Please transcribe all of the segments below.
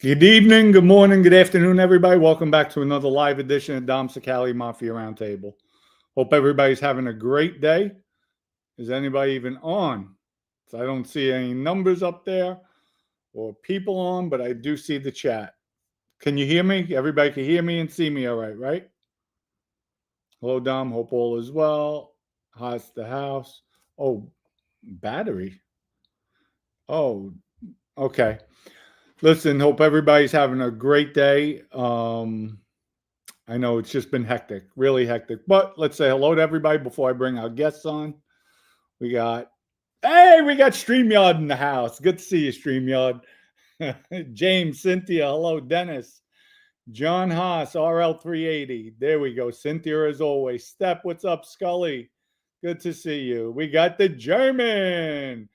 Good evening, good morning, good afternoon, everybody. Welcome back to another live edition of Dom Sicali Mafia Roundtable. Hope everybody's having a great day. Is anybody even on? So I don't see any numbers up there or people on, but I do see the chat. Can you hear me? Everybody can hear me and see me all right, right? Hello, Dom. Hope all is well. How's the house? Oh, battery. Oh, okay. Listen, hope everybody's having a great day. I know it's just been hectic, really hectic. But let's say hello to everybody before I bring our guests on. We got StreamYard in the house. Good to see you, StreamYard. James, Cynthia, hello, Dennis. John Haas, RL380. There we go. Cynthia, as always. Step, what's up, Scully? Good to see you. We got the German.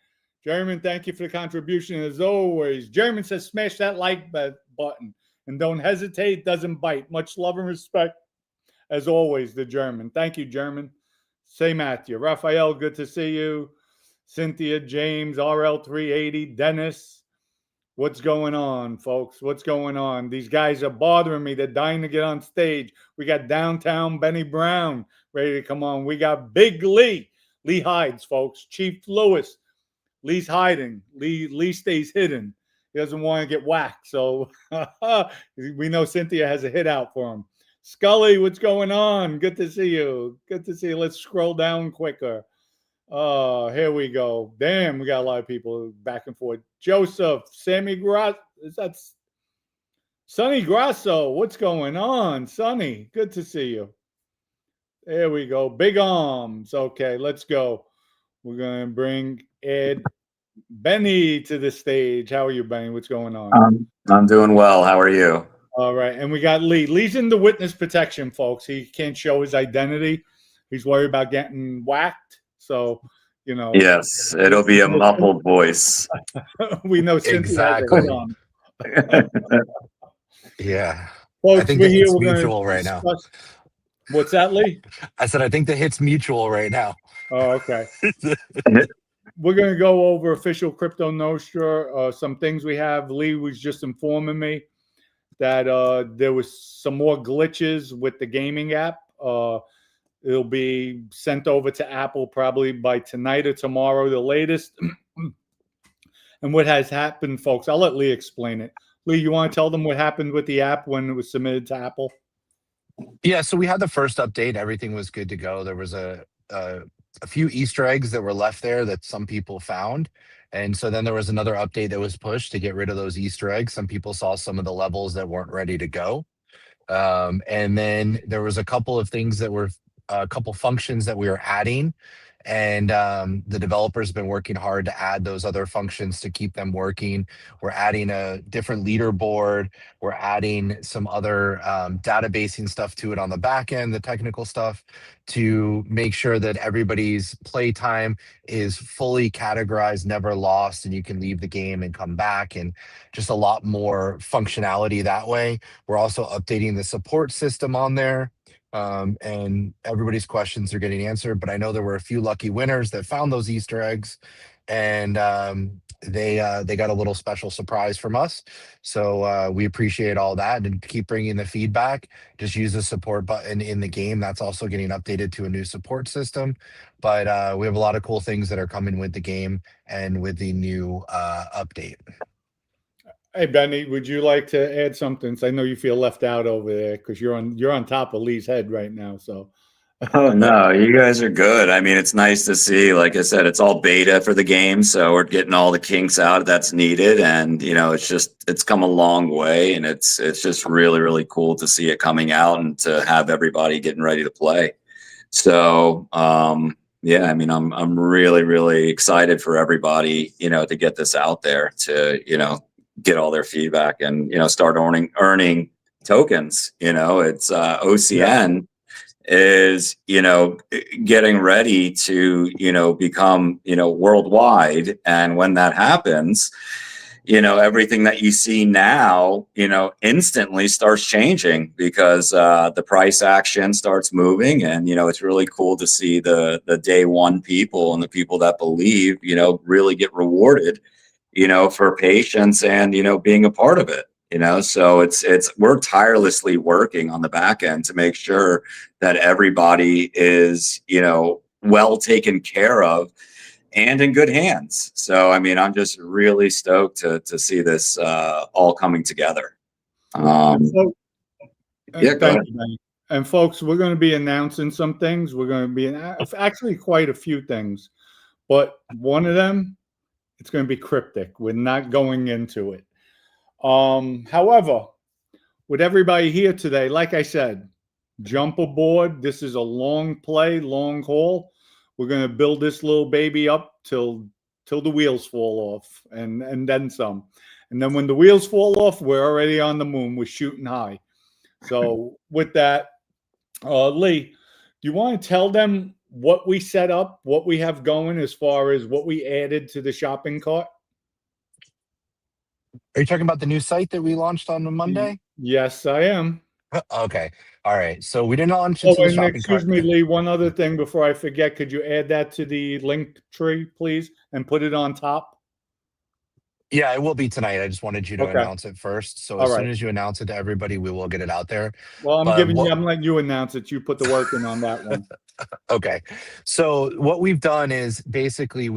German, thank you for the contribution as always. German says, smash that like button and don't hesitate. Doesn't bite. Much love and respect as always, the German. Thank you, German. Say Matthew. Raphael, good to see you. Cynthia, James, RL380, Dennis. What's going on, folks? What's going on? These guys are bothering me. They're dying to get on stage. We got Downtown Benny Brown ready to come on. We got Big Lee. Lee hides, folks. Chief Lewis. Lee's hiding. Lee stays hidden. He doesn't want to get whacked. So we know Cynthia has a hit out for him. Scully, what's going on? Good to see you. Good to see you. Let's scroll down quicker. Here we go. Damn, we got a lot of people back and forth. Joseph, Sammy Grasso. Is that Sonny Grasso? What's going on? Sonny, good to see you. There we go. Big arms. Okay, let's go. We're going to bring Ed Benny to the stage. How are you, Benny? What's going on? I'm doing well. How are you? All right. And we got Lee. Lee's in the witness protection, folks. He can't show his identity. He's worried about getting whacked. So, you know. Yes, it'll be a muffled voice. We know Cynthia exactly. has a on. Yeah. Folks, I think we're the here. hit's We're mutual right now. What's that, Lee? I said, I think the hit's mutual right now. Oh, okay. We're going to go over official Crypto Nostra, some things we have. Lee was just informing me that there was some more glitches with the gaming app. It'll be sent over to Apple probably by tonight or tomorrow, the latest. And what has happened, folks, I'll let Lee explain it. Lee, you want to tell them what happened with the app when it was submitted to Apple? Yeah, so we had the first update. Everything was good to go. There was a few Easter eggs that were left there that some people found. And so then there was another update that was pushed to get rid of those Easter eggs. Some people saw some of the levels that weren't ready to go. And then there was a couple of things that were a couple functions that we were adding. And the developers have been working hard to add those other functions to keep them working. We're adding a different leaderboard. We're adding some other databasing stuff to it on the back end, the technical stuff, to make sure that everybody's playtime is fully categorized, never lost, and you can leave the game and come back, and just a lot more functionality that way. We're also updating the support system on there. And everybody's questions are getting answered, but I know there were a few lucky winners that found those Easter eggs, and they got a little special surprise from us. So we appreciate all that, and keep bringing the feedback. Just use the support button in the game. That's also getting updated to a new support system. But we have a lot of cool things that are coming with the game and with the new update. Hey, Benny, would you like to add something? I know you feel left out over there because you're on top of Lee's head right now. So, Oh no, you guys are good. I mean, it's nice to see. Like I said, it's all beta for the game, so we're getting all the kinks out that's needed, and it's come a long way, and it's just really cool to see it coming out and to have everybody getting ready to play. So, yeah, I mean, I'm really excited for everybody, to get this out there, to get all their feedback and start earning tokens. It's OCN is getting ready to become worldwide, and when that happens, everything that you see now instantly starts changing, because the price action starts moving, and it's really cool to see the day one people and the people that believe really get rewarded for patience and being a part of it. you know, so we're tirelessly working on the back end to make sure that everybody is, you know, well taken care of and in good hands. So, I mean, I'm just really stoked to see this all coming together. And so, Yeah, go thank ahead. you, Benny. And folks, we're going to be announcing some things. We're going to be actually quite a few things, but one of them, it's going to be cryptic. We're not going into it. However, with everybody here today, like I said, jump aboard. This is a long play, long haul. We're going to build this little baby up till the wheels fall off, and then some. And then when the wheels fall off, we're already on the moon. We're shooting high. So with that, Lee, do you want to tell them what we set up, what we have going as far as what we added to the shopping cart? Are you talking about the new site that we launched on Monday? Yes, I am. Okay. All right. So we didn't launch it Oh, to the and shopping excuse cart. me, Lee, one other thing before I forget. Could you add that to the link tree, please, and put it on top? Yeah, it will be tonight. I just wanted you to Okay. announce it first. So All as right. soon as you announce it to everybody, we will get it out there. Well, I'm But letting you announce it. You put the work in on that one. Okay. So what we've done is basically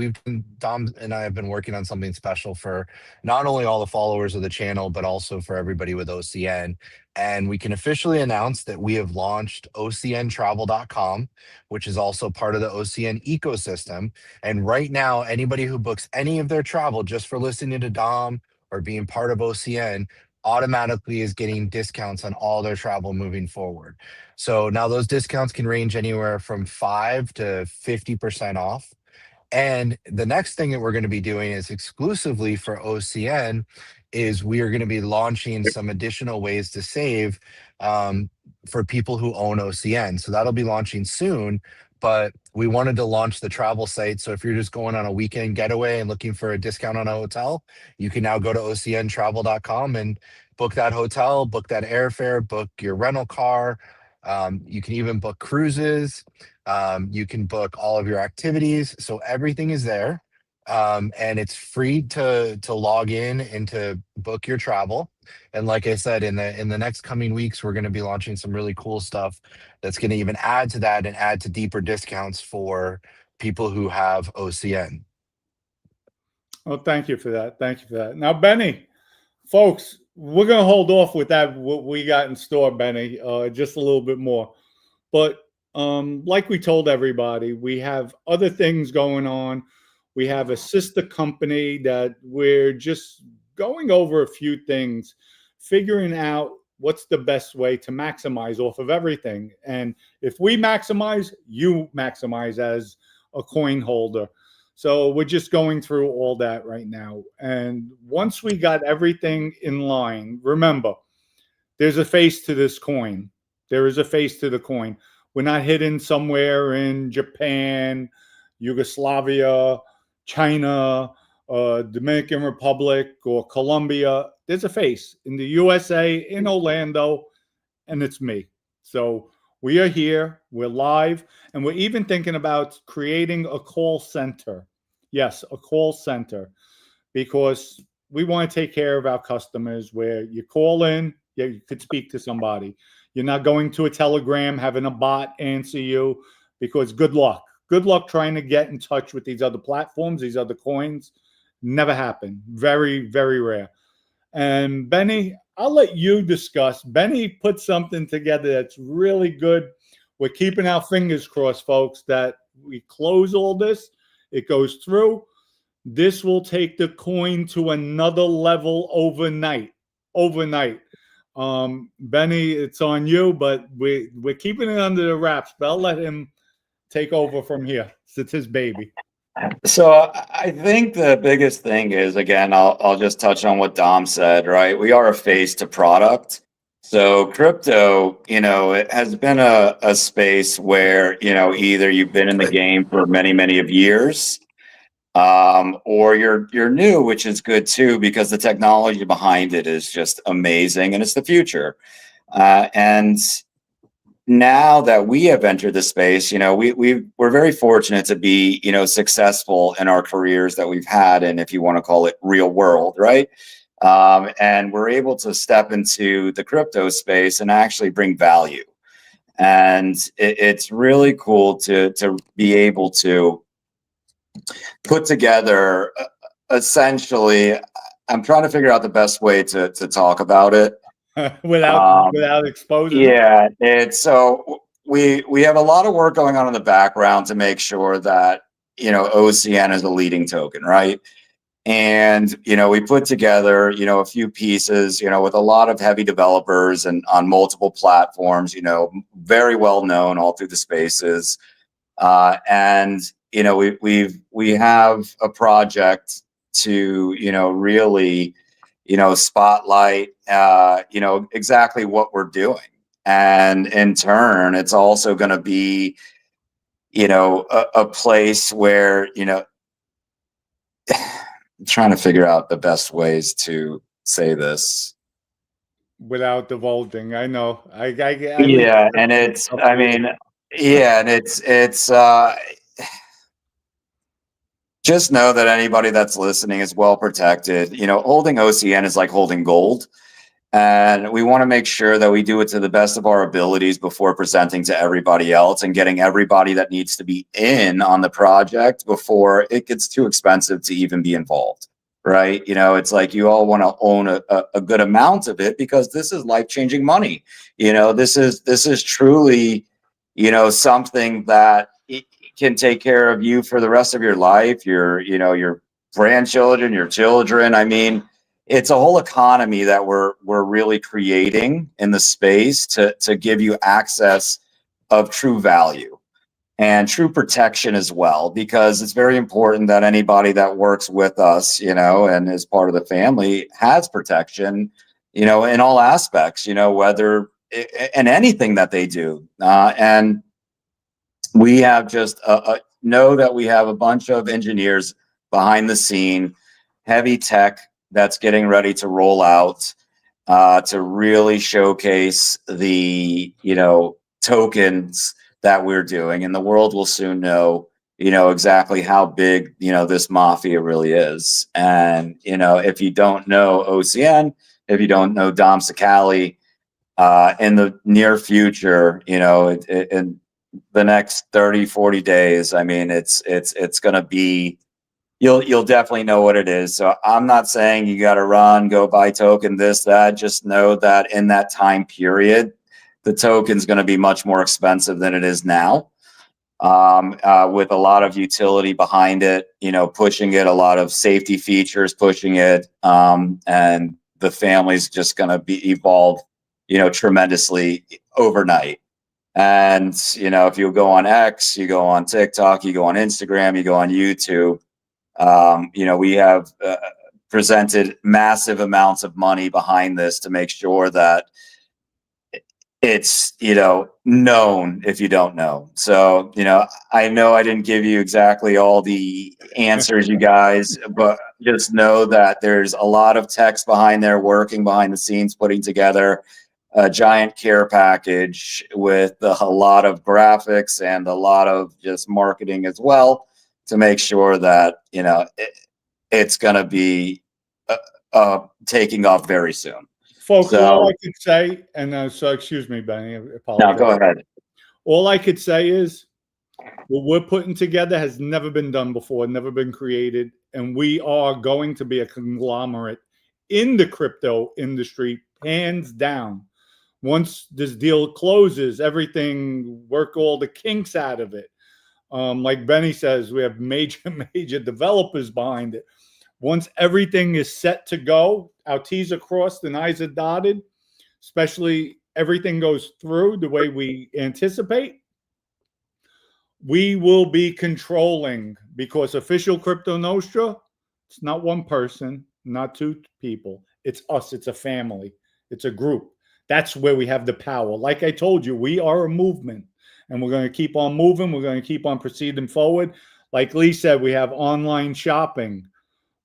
Dom and I have been working on something special for not only all the followers of the channel, but also for everybody with OCN. And we can officially announce that we have launched OCNtravel.com, which is also part of the OCN ecosystem. And right now, anybody who books any of their travel just for listening to Dom or being part of OCN automatically is getting discounts on all their travel moving forward. So now those discounts can range anywhere from 5 to 50% off. And the next thing that we're going to be doing is exclusively for OCN is we are going to be launching some additional ways to save for people who own OCN. So that'll be launching soon, but we wanted to launch the travel site. So if you're just going on a weekend getaway and looking for a discount on a hotel, you can now go to OCNtravel.com and book that hotel, book that airfare, book your rental car. You can even book cruises. You can book all of your activities. So everything is there. And it's free to log in and to book your travel. And like I said, in the next coming weeks, we're going to be launching some really cool stuff that's going to even add to that and add to deeper discounts for people who have OCN. Well, thank you for that. Thank you for that. Now, Benny, folks, we're going to hold off with that, what we got in store, Benny, just a little bit more. But like we told everybody, we have other things going on. We have a sister company that we're just going over a few things, figuring out what's the best way to maximize off of everything. And if we maximize, you maximize as a coin holder. So we're just going through all that right now. And once we got everything in line, remember, there's a face to this coin. There is a face to the coin. We're not hidden somewhere in Japan, Yugoslavia, China, Dominican Republic, or Colombia. There's a face in the USA, in Orlando, and it's me. So we are here, we're live, and we're even thinking about creating a call center. Yes, a call center, because we want to take care of our customers where you call in, yeah, you could speak to somebody. You're not going to a telegram, having a bot answer you, because good luck. Good luck trying to get in touch with these other platforms, these other coins. Never happen. Very, very rare. And Benny, I'll let you discuss. Benny put something together that's really good. We're keeping our fingers crossed, folks, that we close all this. It goes through. This will take the coin to another level overnight. Overnight. Benny, it's on you, but we're keeping it under the wraps. But I'll let him take over from here. It's his baby. So I think the biggest thing is, again, I'll just touch on what Dom said, right? We are a face to product. So crypto, you know, it has been a space where, you know, either you've been in the game for many, many of years, or you're new, which is good too, because the technology behind it is just amazing and it's the future. And now that we have entered the space, you know, we're very fortunate to be, you know, successful in our careers that we've had, and if you want to call it real world, right? And we're able to step into the crypto space and actually bring value. And it's really cool to be able to put together essentially, I'm trying to figure out the best way to talk about it. without exposing it. Yeah, it's so we have a lot of work going on in the background to make sure that, you know, OCN is a leading token, right? And, you know, we put together, you know, a few pieces, you know, with a lot of heavy developers and on multiple platforms, you know, very well known all through the spaces. And, you know, we have a project to, you know, really, you know, spotlight, you know, exactly what we're doing. And in turn, it's also going to be, you know, a place where, you know, I'm trying to figure out the best ways to say this Without divulging. I know. yeah, and it's, I mean, yeah, and it's just know that anybody that's listening is well protected. You know, holding OCN is like holding gold. And we want to make sure that we do it to the best of our abilities before presenting to everybody else and getting everybody that needs to be in on the project before it gets too expensive to even be involved. Right. You know, it's like you all want to own a good amount of it because this is life-changing money. You know, this is truly, you know, something that can take care of you for the rest of your life, you know, your grandchildren, your children. I mean, it's a whole economy that we're really creating in the space to give you access of true value and true protection as well, because it's very important that anybody that works with us, you know, and is part of the family has protection, you know, in all aspects, you know, whether in anything that they do. And we have just know that we have a bunch of engineers behind the scene, heavy tech that's getting ready to roll out to really showcase the, you know, tokens that we're doing, and the world will soon know, you know, exactly how big, you know, this mafia really is. And, you know, if you don't know OCN, if you don't know Dom Sakali, in the near future, you know, in the next 30, 40 days, I mean, it's going to be, you'll definitely know what it is. So I'm not saying you got to run, go buy token, this, that. Just know that in that time period, the token's going to be much more expensive than it is now. With a lot of utility behind it, you know, pushing it, a lot of safety features, pushing it, and the family's just going to be evolved, you know, tremendously overnight. And, you know, if you go on X, you go on TikTok, you go on Instagram, you go on YouTube, you know, we have presented massive amounts of money behind this to make sure that it's, you know, known if you don't know. So, you know I didn't give you exactly all the answers, you guys, but just know that there's a lot of text behind there working behind the scenes, putting together a giant care package with a lot of graphics and a lot of just marketing as well to make sure that, you know, it's going to be taking off very soon. Folks, So, all I could say, and so excuse me, Benny, I apologize. No, go ahead. All I could say is what we're putting together has never been done before, never been created, and we are going to be a conglomerate in the crypto industry, hands down. Once this deal closes, everything, work all the kinks out of it. Like Benny says, we have major developers behind it. Once everything is set to go, our T's are crossed and I's are dotted, especially everything goes through the way we anticipate, we will be controlling, because official Crypto Nostra, it's not one person, not two people. It's us. It's a family. It's a group. That's where we have the power. Like I told you, we are a movement, and we're going to keep on moving. We're going to keep on proceeding forward. Like Lee said, we have online shopping.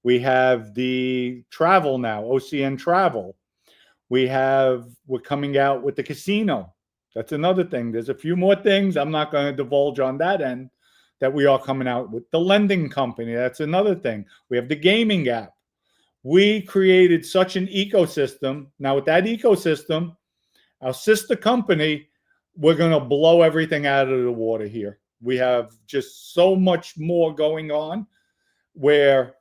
We have the travel now, OCN Travel. We're coming out with the casino. That's another thing. There's a few more things I'm not going to divulge on that end that we are coming out with. The lending company, that's another thing. We have the gaming app. We created such an ecosystem. Now, with that ecosystem, our sister company, we're going to blow everything out of the water here. We have just so much more going on where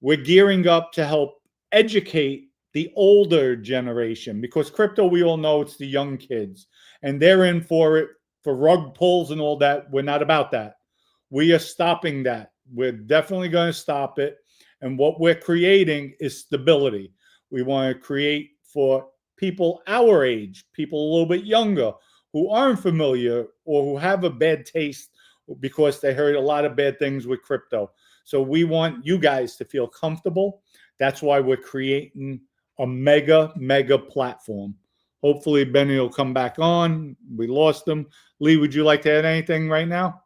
we're gearing up to help educate the older generation, because crypto, we all know it's the young kids and they're in for it for rug pulls and all that. We're not about that. We are stopping that. We're definitely going to stop it. And what we're creating is stability. We want to create for people our age, people a little bit younger, who aren't familiar or who have a bad taste because they heard a lot of bad things with crypto. So we want you guys to feel comfortable. That's why we're creating a mega platform. Hopefully Benny will come back on. We lost him. Lee, would you like to add anything right now?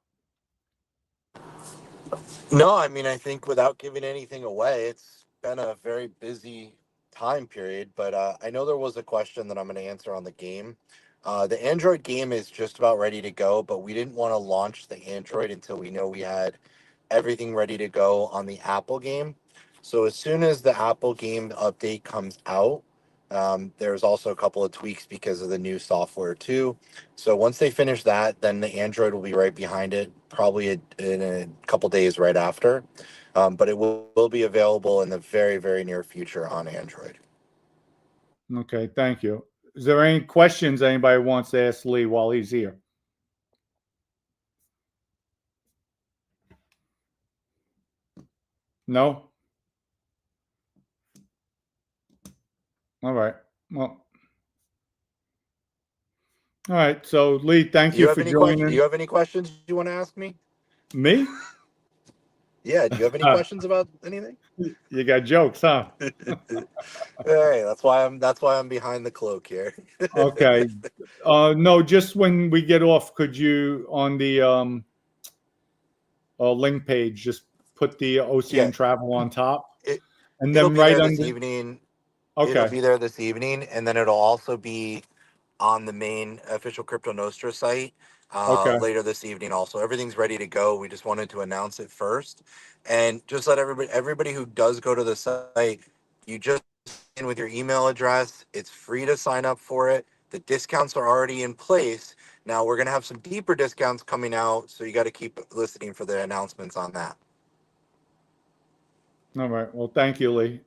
No, I mean, I think without giving anything away, it's been a very busy time period. But I know there was a question that I'm going to answer on the game. The Android game is just about ready to go, but we didn't want to launch the Android until we know we had everything ready to go on the Apple game. So as soon as the Apple game update comes out, there's also a couple of tweaks because of the new software too. So once they finish that, then the Android will be right behind it, probably in a couple days right after. But it will be available in the very near future on Android. Okay, thank you. Is there any questions anybody wants to ask Lee while he's here? No? All right. Well, all right. So Lee, thank you for Do joining. you have any questions you want to ask me? Me? Yeah. Do you have any questions about anything? You got jokes, huh? Hey, that's why I'm behind the cloak here. Okay. No, just when we get off, could you on the link page just put the Yeah, OCN travel on top, it and it'll then be right there this under. evening. It'll Okay. be there this evening, and then it'll also be on the main official Crypto Nostra site Okay. later this evening. Also, everything's ready to go. We just wanted to announce it first, and just let everybody who does go to the site, you just in with your email address. It's free to sign up for it. The discounts are already in place. Now we're gonna have some deeper discounts coming out, so you got to keep listening for the announcements on that. All right. Well, thank you, Lee.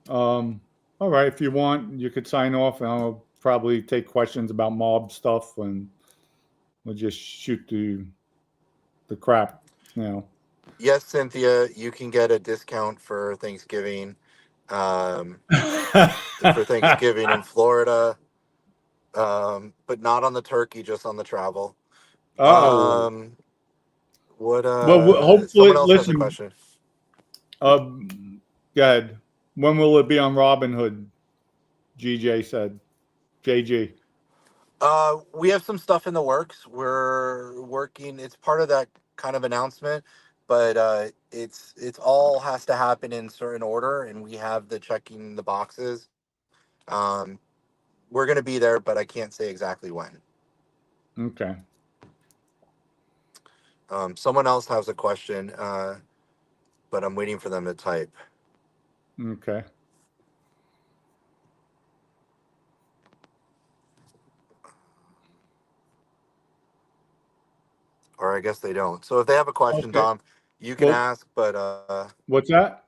All right. If you want, you could sign off, and I'll probably take questions about mob stuff, and we'll just shoot the crap. You know. Yes, Cynthia, you can get a discount for Thanksgiving. For Thanksgiving in Florida, but not on the turkey, just on the travel. Oh. Um, what? Well, Someone hopefully, else has a listen. question. Go ahead. When will it be on Robinhood? GJ said. JG. We have some stuff in the works. We're working. It's part of that kind of announcement, but it's all has to happen in certain order, and we have the checking the boxes. Um, we're gonna be there, but I can't say exactly when. Okay. Someone else has a question, but I'm waiting for them to type. Okay. Or I guess they don't. So if they have a question, Okay. Dom, you can Well, ask. But what's that?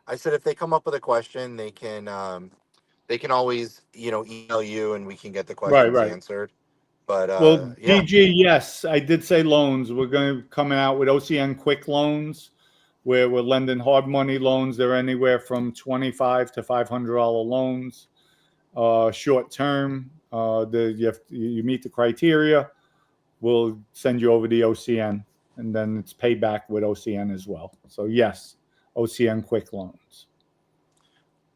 I said if they come up with a question, they can always email you and we can get the Right, questions right. answered. But Well, yeah, DG, yes, I did say loans. We're going to coming out with OCN quick loans, where we're lending hard money loans. They're anywhere from $25 to $500 loans, short term. You meet the criteria. We'll send you over the OCN, and then it's payback with OCN as well. So yes, OCN quick loans.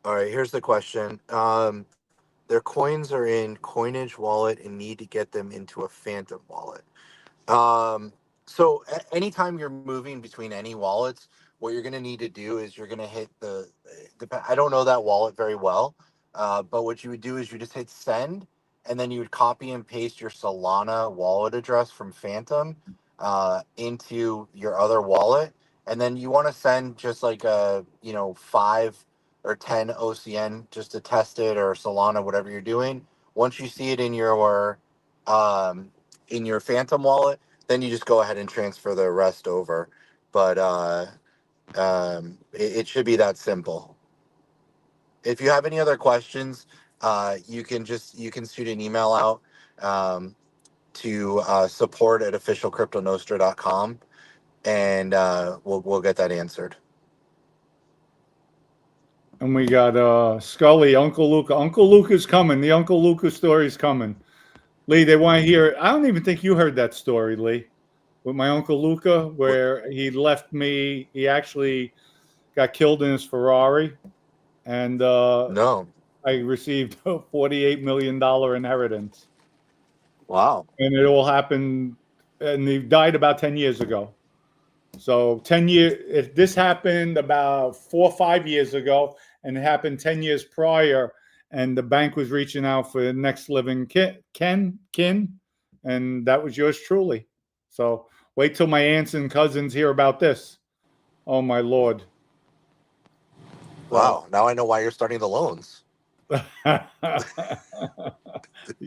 all right. Here's the question. Their coins are in Coinage wallet and need to get them into a Phantom wallet. Um, so anytime you're moving between any wallets, what you're going to need to do is you're going to hit I don't know that wallet very well, but what you would do is you just hit send, and then you would copy and paste your Solana wallet address from Phantom into your other wallet. And then you want to send just like five or 10 OCN just to test it, or Solana, whatever you're doing. Once you see it in your Phantom wallet, then you just go ahead and transfer the rest over. But it should be that simple. If you have any other questions, you can shoot an email out to support at officialcryptonostra.com, and we'll get that answered. And we got Scully, Uncle Luca. Uncle Luca's coming. The Uncle Luca story's coming. Lee, they want to hear it. I don't even think you heard that story, Lee, with my Uncle Luca, where he left me. He actually got killed in his Ferrari, and No. I received a $48 million inheritance. Wow. And it all happened, and he died about 10 years ago. So 10 years, if this happened about 4 or 5 years ago, and it happened 10 years prior, and the bank was reaching out for the next living kin, and that was yours truly. So wait till my aunts and cousins hear about this. Oh my Lord. Wow. Now I know why you're starting the loans. You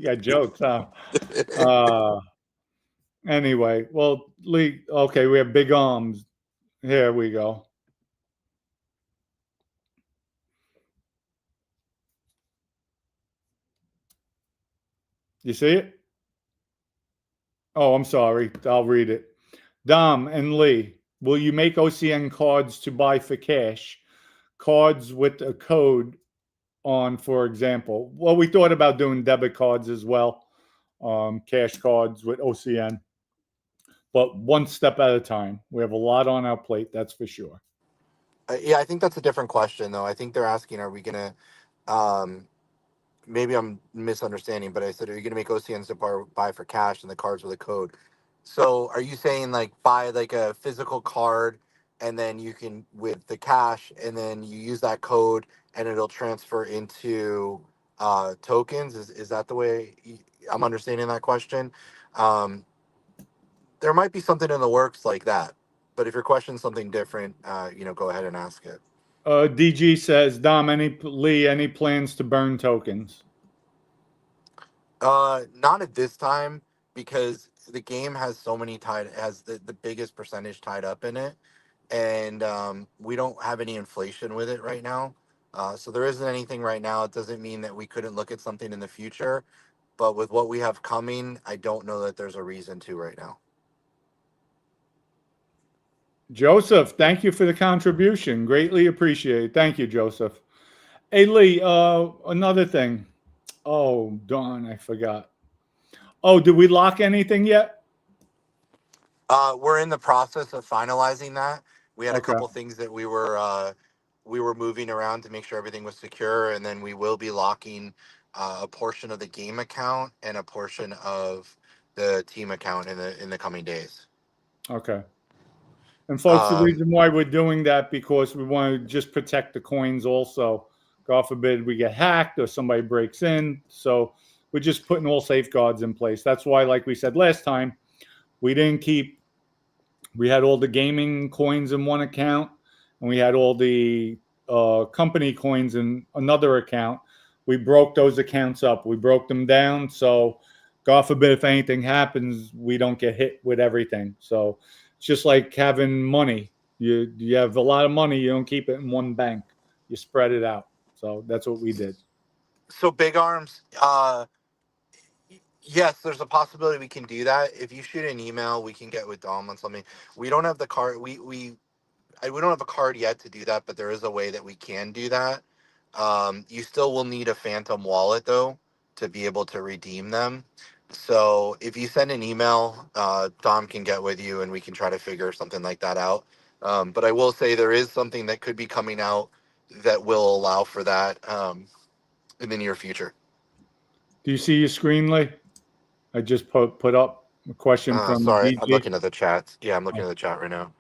got jokes, huh? Anyway, well, Lee, okay, we have big arms. Here we go. You see it? Oh, I'm sorry. I'll read it. Dom and Lee, will you make OCN cards to buy for cash? Cards with a code on, for example. Well, we thought about doing debit cards as well, cash cards with OCN, but one step at a time. We have a lot on our plate, that's for sure. Yeah, I think that's a different question, though. I think they're asking, are we going to, maybe I'm misunderstanding, but I said, are you going to make OCNs to buy for cash and the cards with a code? So are you saying like buy like a physical card, and then you can, with the cash, and then you use that code and it'll transfer into tokens? Is that the way I'm understanding that question? Um, there might be something in the works like that, but if your question's something different, go ahead and ask it. DG says, Dom, Lee, any plans to burn tokens? Not at this time, because the game has so many has the biggest percentage tied up in it, and we don't have any inflation with it right now. So there isn't anything right now. It doesn't mean that we couldn't look at something in the future, but with what we have coming, I don't know that there's a reason to right now. Joseph, thank you for the contribution. Greatly appreciated. Thank you, Joseph. Hey, Lee, another thing. Oh, darn, I forgot. Oh, did we lock anything yet? We're in the process of finalizing that. We had a Okay. couple things that we were moving around to make sure everything was secure, and then we will be locking a portion of the game account and a portion of the team account in the coming days. Okay. And folks, the Um, reason why we're doing that, because we want to just protect the coins also. God forbid we get hacked or somebody breaks in. So we're just putting all safeguards in place. That's why, like we said last time, we didn't keep, we had all the gaming coins in one account, and we had all the company coins in another account. We broke those accounts up. We broke them down. So God forbid if anything happens, we don't get hit with everything. So it's just like having money. You have a lot of money, you don't keep it in one bank. You spread it out. So that's what we did. so big arms. Yes, there's a possibility we can do that. If you shoot an email, we can get with Dom on something. We don't have the card. We don't have a card yet to do that, but there is a way that we can do that. You still will need a Phantom wallet though to be able to redeem them. So if you send an email, Dom can get with you and we can try to figure something like that out. But I will say there is something that could be coming out that will allow for that in the near future. Do you see your screen, Lee? I just put up a question from Sorry, I'm DG. looking at the chat. Yeah, I'm looking at the chat right now.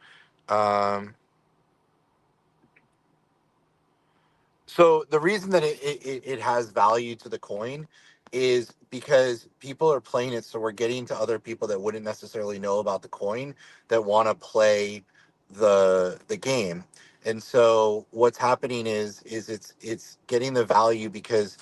So the reason that it has value to the coin is because people are playing it, so we're getting to other people that wouldn't necessarily know about the coin that want to play the game. And so what's happening is it's getting the value because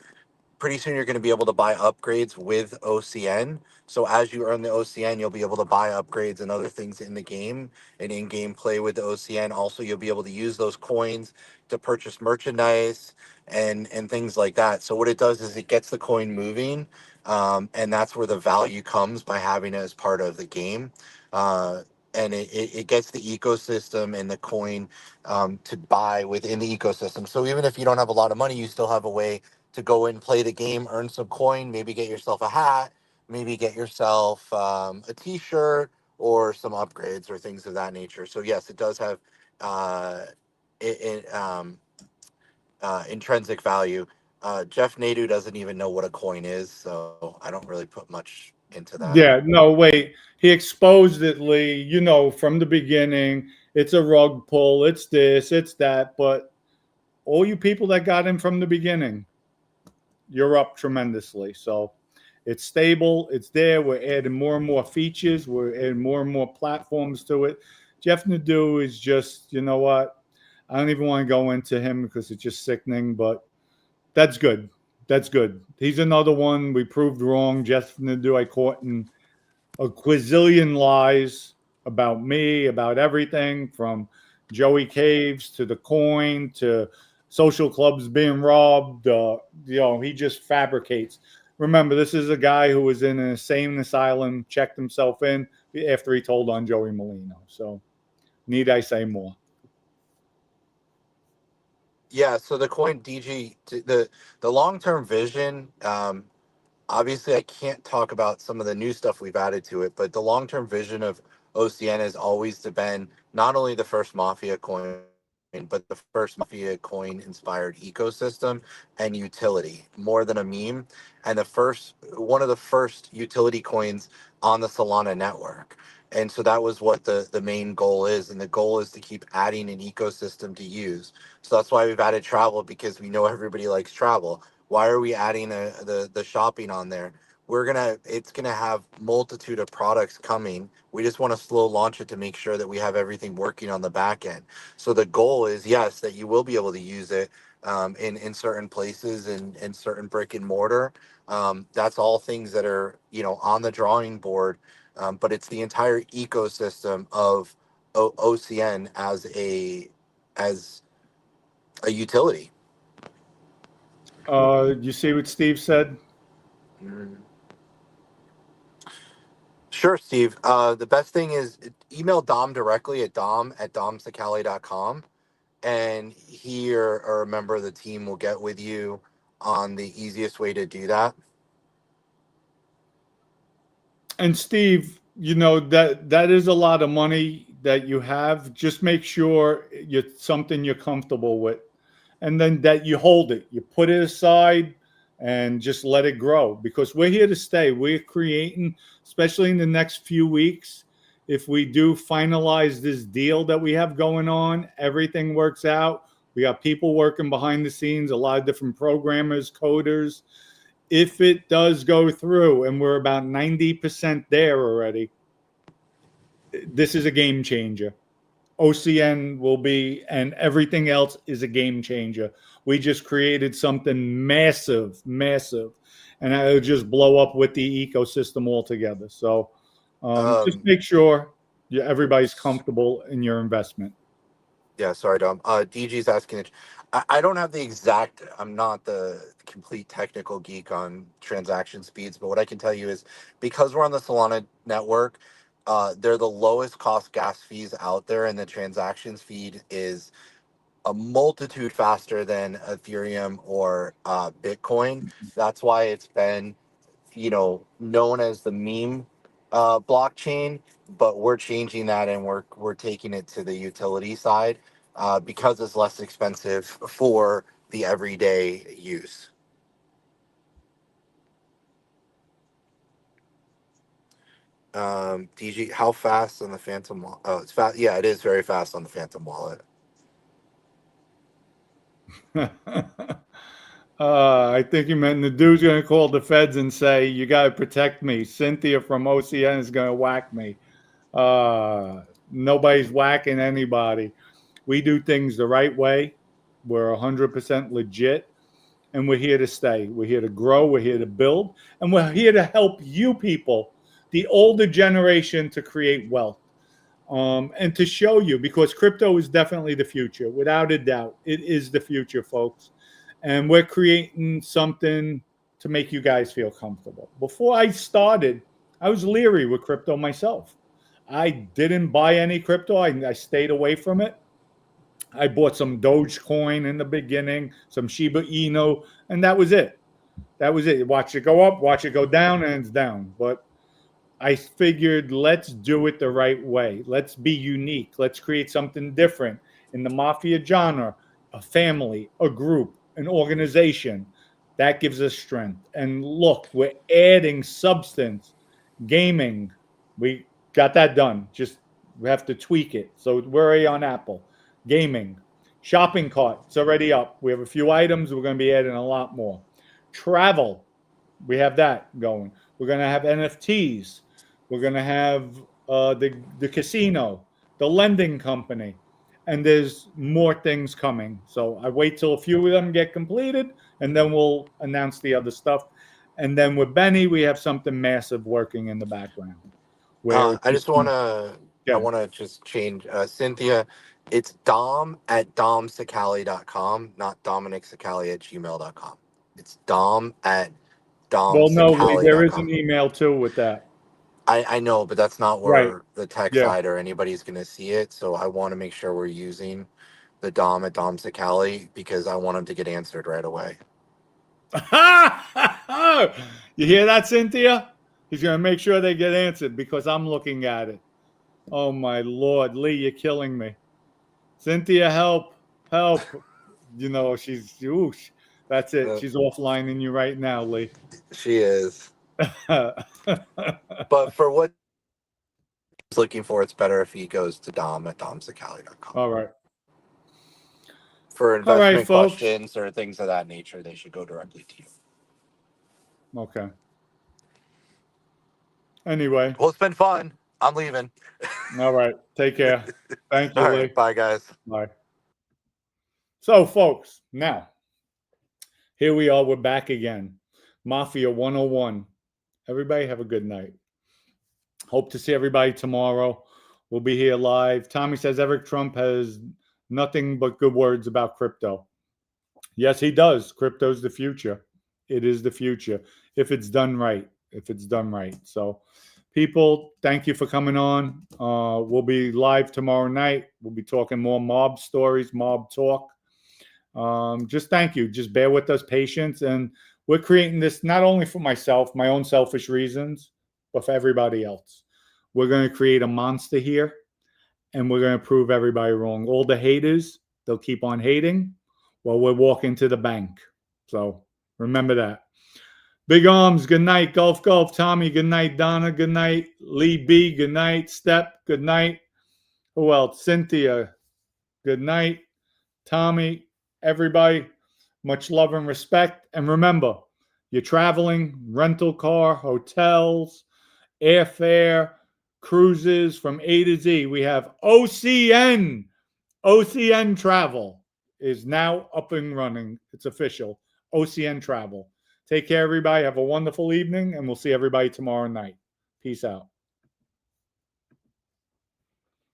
pretty soon you're going to be able to buy upgrades with OCN. So as you earn the OCN, you'll be able to buy upgrades and other things in the game and in-game play with the OCN. Also, you'll be able to use those coins to purchase merchandise and things like that. So what it does is it gets the coin moving, and that's where the value comes by having it as part of the game. And it gets the ecosystem and the coin to buy within the ecosystem. So even if you don't have a lot of money, you still have a way to go and play the game, earn some coin, maybe get yourself a hat, maybe get yourself a T-shirt or some upgrades or things of that nature. So yes, it does have uh, it, it, intrinsic value. Jeff Nadu doesn't even know what a coin is, so I don't really put much into that. Yeah, no, wait. He exposed it, Lee, from the beginning. It's a rug pull, it's this, it's that. But all you people that got in from the beginning, you're up tremendously. So it's stable, it's there. We're adding more and more features, we're adding more and more platforms to it. Jeff Nadeau is just, you know what? I don't even want to go into him because it's just sickening, but that's good. That's good. He's another one we proved wrong. Jeff Nadeau, I caught in a quazillion lies about me, about everything from Joey Caves to the coin to social clubs being robbed. He just fabricates. Remember, this is a guy who was in an insane asylum, checked himself in after he told on Joey Molino. So, need I say more? Yeah, so the coin DG, the long-term vision, obviously I can't talk about some of the new stuff we've added to it, but the long-term vision of OCN has always been not only the first Mafia coin, but the first Mafia coin inspired ecosystem and utility more than a meme, and one of the first utility coins on the Solana network. And so that was what the main goal is. And the goal is to keep adding an ecosystem to use. So that's why we've added travel, because we know everybody likes travel. Why are we adding the shopping on there? It's gonna have multitude of products coming. We just want to slow launch it to make sure that we have everything working on the back end. So the goal is, yes, that you will be able to use it in certain places and in certain brick and mortar. That's all things that are on the drawing board, but it's the entire ecosystem of OCN as a utility. You see what Steve said? Mm. Sure, Steve. The best thing is email Dom directly at dom@domsacali.com, and he or a member of the team will get with you on the easiest way to do that. And Steve, that is a lot of money that you have. Just make sure it's something you're comfortable with, and then that you hold it. You put it aside and just let it grow, because we're here to stay. We're creating, especially in the next few weeks. If we do finalize this deal that we have going on, everything works out. We got people working behind the scenes, a lot of different programmers, coders. If it does go through and we're about 90% there already, this is a game changer. OCN will be, and everything else is a game changer. We just created something massive, massive, and it'll just blow up with the ecosystem altogether. So just Um, make sure everybody's comfortable in your investment. Yeah, sorry, Dom. DG's asking. I don't have the exact. I'm not the complete technical geek on transaction speeds, but what I can tell you is because we're on the Solana network, they're the lowest cost gas fees out there, and the transaction speed is a multitude faster than Ethereum or Bitcoin. That's why it's been known as the meme blockchain, but we're changing that and we're taking it to the utility side because it's less expensive for the everyday use. DG, how fast on the Phantom Wallet? Oh, it's fast. Yeah, it is very fast on the Phantom Wallet. I think you meant the dude's going to call the feds and say, "You got to protect me. Cynthia from OCN is going to whack me." Nobody's whacking anybody. We do things the right way. We're 100% legit, and we're here to stay. We're here to grow. We're here to build, and we're here to help you people, the older generation, to create wealth. And to show you, because crypto is definitely the future, without a doubt. It is the future, folks. And we're creating something to make you guys feel comfortable. Before I started, I was leery with crypto myself. I didn't buy any crypto. I stayed away from it. I bought some Dogecoin in the beginning, some Shiba Inu, and that was it. That was it. Watch it go up, watch it go down, and it's down. But I figured, let's do it the right way. Let's be unique. Let's create something different in the mafia genre, a family, a group, an organization. That gives us strength. And look, we're adding substance, gaming. We got that done. Just we have to tweak it. So we're already on Apple. Gaming, shopping cart, it's already up. We have a few items. We're going to be adding a lot more. Travel, we have that going. We're going to have NFTs. We're going to have the casino, the lending company, and there's more things coming. So I wait till a few of them get completed, and then we'll announce the other stuff. And then with Benny, we have something massive working in the background. I just want to, I want to just change, Cynthia, it's dom@domsacali.com, not dominicsacali@gmail.com. It's Well, no, Lee, there is an dom@domsacali.com. email too with that. I know, but that's not Right. where the tech Yeah. side or anybody's going to see it. So I want to make sure we're using the dom@domsacali because I want them to get answered right away. You hear that, Cynthia? He's going to make sure they get answered because I'm looking at it. Oh, my Lord. Lee, you're killing me. Cynthia, help. Help. You know, that's it. She's offlining you right now, Lee. She is. But for what he's looking for, it's better if he goes to dom@domsacali.com. All right. For All right, investment folks. questions or things of that nature, they should go directly to you. Okay. Anyway. Well, it's been fun. I'm leaving. All right. Take care. Thank you, All Lee. right. Bye, guys. Bye. So, folks, now, here we are. We're back again. Mafia 101. Everybody have a good night. Hope to see everybody tomorrow. We'll be here live. Tommy says Eric Trump has nothing but good words about crypto. Yes, he does. Crypto's the future. It is the future if it's done right. If it's done right. So, people, thank you for coming on. We'll be live tomorrow night. We'll be talking more mob stories, mob talk. Just thank you. Just bear with us, patience. And we're creating this not only for myself, my own selfish reasons, but for everybody else. We're going to create a monster here, and we're going to prove everybody wrong. All the haters, they'll keep on hating while we're walking to the bank. So remember that. Big Arms, good night. Golf, Tommy, good night. Donna, good night. Lee B, good night. Step, good night. Who else? Cynthia, good night. Tommy, everybody, much love and respect. And remember, you're traveling, rental car, hotels, airfare, cruises from A to Z. We have OCN. OCN Travel is now up and running. It's official. OCN Travel. Take care, everybody. Have a wonderful evening, and we'll see everybody tomorrow night. Peace out.